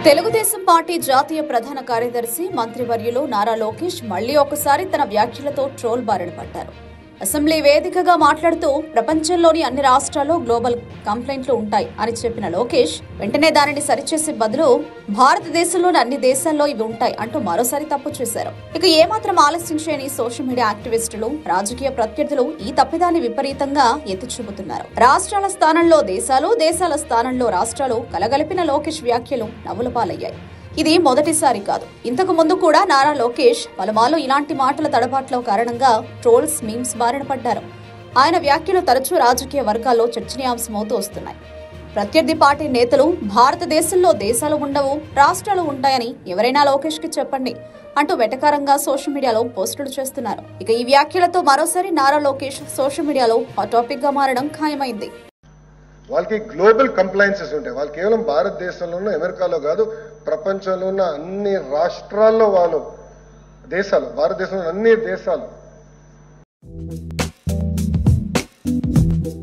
Telugu Desam party జాతీయ ప్రధాన కార్యదర్శి మంత్రివర్యులు నారా లోకేష్ మళ్లీ ఒకసారి తన వ్యాఖ్యలతో ట్రోల్ బారిన పడ్డారు. అసెంబ్లీ వేదికగా మాట్లాడుతూ ప్రపంచంలోని అన్ని రాష్ట్రాల్లో గ్లోబల్ కంప్లైంట్లు ఉంటాయి అని చెప్పిన లోకేష్ వెంటనే దానిని సరిచేసే బదులు భారతదేశంలోని అన్ని దేశాల్లో ఇవి ఉంటాయి అంటూ మరోసారి తప్పు చేశారు. ఇక ఏమాత్రం ఆలస్యం చేయని సోషల్ మీడియా యాక్టివిస్టులు, రాజకీయ ప్రత్యర్థులు ఈ తప్పిదాన్ని విపరీతంగా ఎత్తి చూపుతున్నారు. రాష్ట్రాల స్థానంలో దేశాలు, దేశాల స్థానంలో రాష్ట్రాలు కలగలిపిన లోకేష్ వ్యాఖ్యలు నవ్వుల పాలయ్యాయి. ఇది మొదటిసారి కాదు. ఇంతకు ముందు కూడా నారా లోకేష్ పలుమార్లు ఇలాంటి మాటల తడబాట్ల కారణంగా ట్రోల్స్, మీమ్స్ బారిన పడ్డారు. ఆయన వ్యాఖ్యలు తరచూ రాజకీయ వర్గాల్లో చర్చనీయాంశమవుతూ వస్తున్నాయి. ప్రత్యర్థి పార్టీ నేతలు భారతదేశంలో దేశాలు ఉండవు, రాష్ట్రాలు ఉంటాయని ఎవరైనా లోకేష్ కి చెప్పండి అంటూ వెటకారంగా సోషల్ మీడియాలో పోస్టులు చేస్తున్నారు. ఇక ఈ వ్యాఖ్యలతో మరోసారి నారా లోకేష్ సోషల్ మీడియాలో హాట్ టాపిక్ గా మారడం ఖాయమైంది. వాళ్ళకి గ్లోబల్ కంప్లైన్సెస్ ఉంటాయి. వాళ్ళు కేవలం భారతదేశంలోనూ, అమెరికాలో కాదు, ప్రపంచంలో ఉన్న అన్ని రాష్ట్రాల్లో వాళ్ళు దేశాలు, భారతదేశంలో అన్ని దేశాలు